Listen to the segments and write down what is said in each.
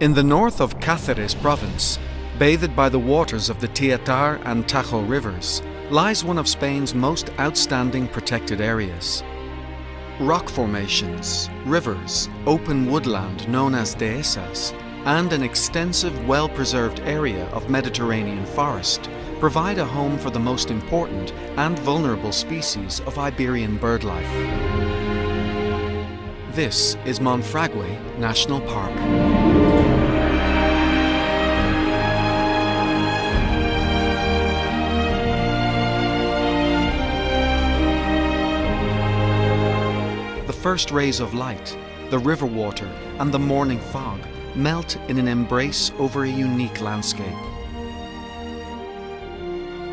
In the north of Cáceres province, bathed by the waters of the Tietar and Tajo rivers, lies one of Spain's most outstanding protected areas. Rock formations, rivers, open woodland known as dehesas, and an extensive, well-preserved area of Mediterranean forest provide a home for the most important and vulnerable species of Iberian birdlife. This is Monfragüe National Park. The first rays of light, the river water, and the morning fog melt in an embrace over a unique landscape.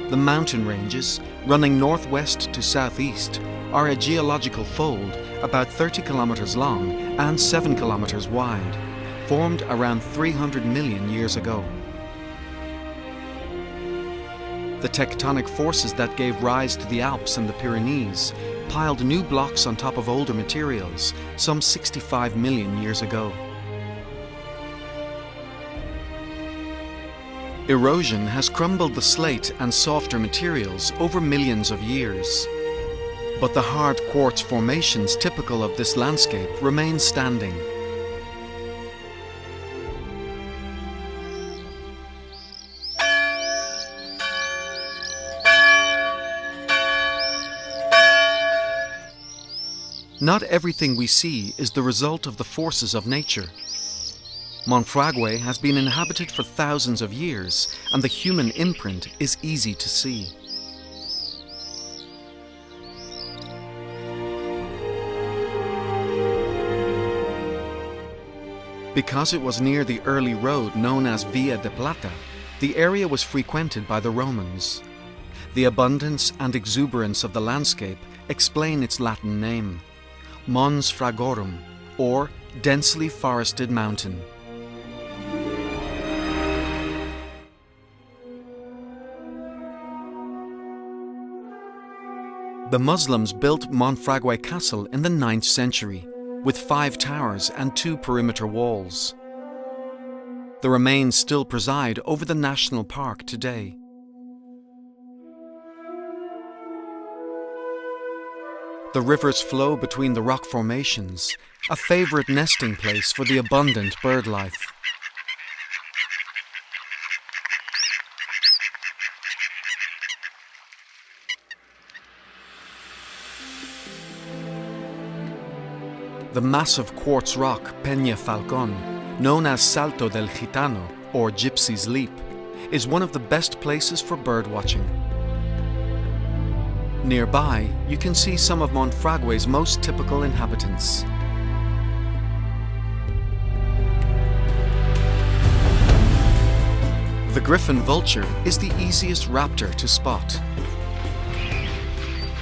The mountain ranges, running northwest to southeast, are a geological fold about 30 kilometers long and 7 kilometers wide, formed around 300 million years ago. The tectonic forces that gave rise to the Alps and the Pyrenees piled new blocks on top of older materials some 65 million years ago. Erosion has crumbled the slate and softer materials over millions of years. But the hard quartz formations typical of this landscape remain standing. Not everything we see is the result of the forces of nature. Monfragüe has been inhabited for thousands of years, and the human imprint is easy to see. Because it was near the early road known as Via de Plata, the area was frequented by the Romans. The abundance and exuberance of the landscape explain its Latin name, Mons Fragorum, or densely forested mountain. The Muslims built Monfragüe Castle in the 9th century, with 5 towers and 2 perimeter walls. The remains still preside over the national park today. The rivers flow between the rock formations, a favorite nesting place for the abundant bird life. The massive quartz rock Peña Falcón, known as Salto del Gitano, or Gypsy's Leap, is one of the best places for birdwatching. Nearby, you can see some of Monfragüe's most typical inhabitants. The griffon vulture is the easiest raptor to spot.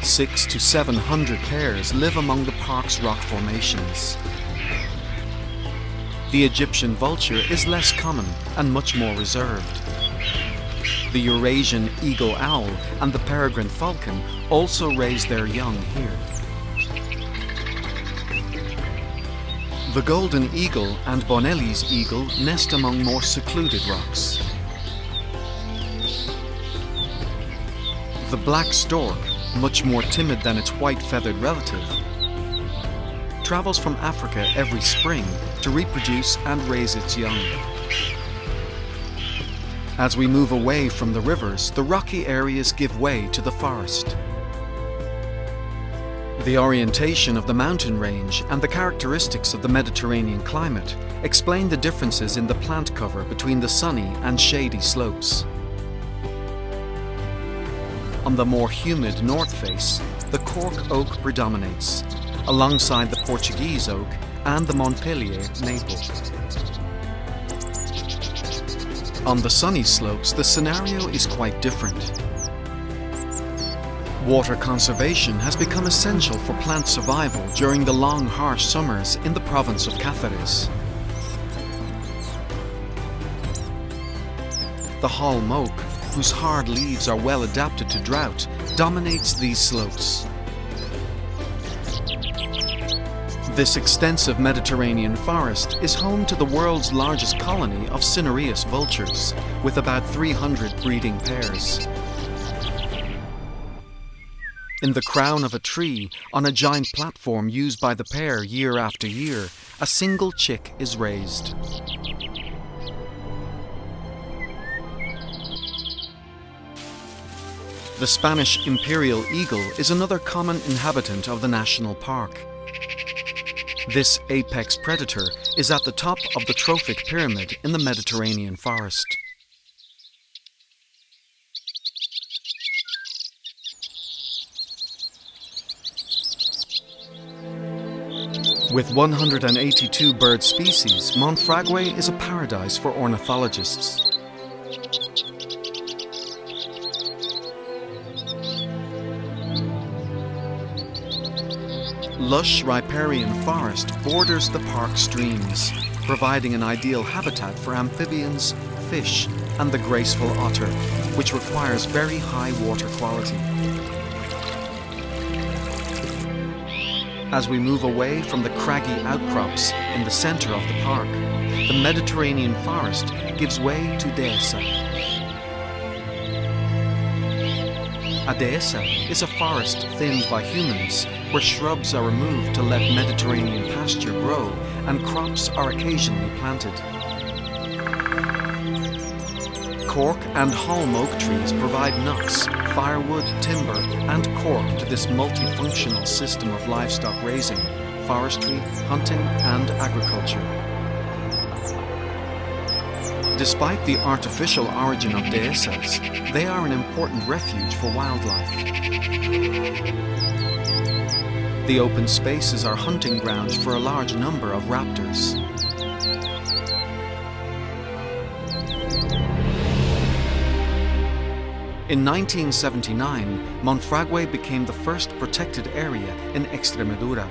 600 to 700 pairs live among the park's rock formations. The Egyptian vulture is less common and much more reserved. The Eurasian eagle owl and the peregrine falcon also raise their young here. The golden eagle and Bonelli's eagle nest among more secluded rocks. The black stork, much more timid than its white-feathered relative, travels from Africa every spring to reproduce and raise its young. As we move away from the rivers, the rocky areas give way to the forest. The orientation of the mountain range and the characteristics of the Mediterranean climate explain the differences in the plant cover between the sunny and shady slopes. On the more humid north face, the cork oak predominates, alongside the Portuguese oak and the Montpellier maple. On the sunny slopes, the scenario is quite different. Water conservation has become essential for plant survival during the long, harsh summers in the province of Cáceres. The holm oak, whose hard leaves are well adapted to drought, dominates these slopes. This extensive Mediterranean forest is home to the world's largest colony of cinereous vultures, with about 300 breeding pairs. In the crown of a tree, on a giant platform used by the pair year after year, a single chick is raised. The Spanish imperial eagle is another common inhabitant of the national park. This apex predator is at the top of the trophic pyramid in the Mediterranean forest. With 182 bird species, Monfragüe is a paradise for ornithologists. Lush riparian forest borders the park streams, providing an ideal habitat for amphibians, fish, and the graceful otter, which requires very high water quality. As we move away from the craggy outcrops in the center of the park, the Mediterranean forest gives way to dehesa. A dehesa is a forest thinned by humans, where shrubs are removed to let Mediterranean pasture grow and crops are occasionally planted. Cork and holm oak trees provide nuts, firewood, timber, and cork to this multifunctional system of livestock raising, forestry, hunting, and agriculture. Despite the artificial origin of dehesas, they are an important refuge for wildlife. The open spaces are hunting grounds for a large number of raptors. In 1979, Monfragüe became the first protected area in Extremadura.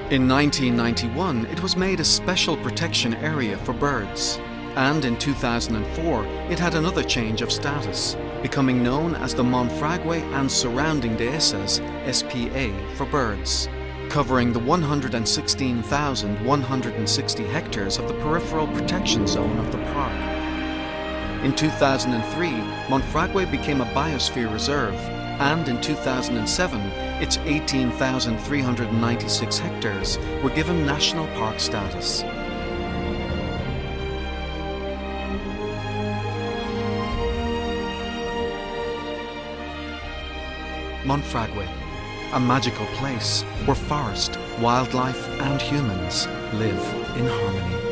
In 1991, it was made a special protection area for birds. And in 2004, it had another change of status, becoming known as the Monfragüe and Surrounding Dehesas SPA for birds, covering the 116,160 hectares of the peripheral protection zone of the park. In 2003, Monfragüe became a biosphere reserve, and in 2007, its 18,396 hectares were given national park status. Monfragüe, a magical place where forest, wildlife, and humans live in harmony.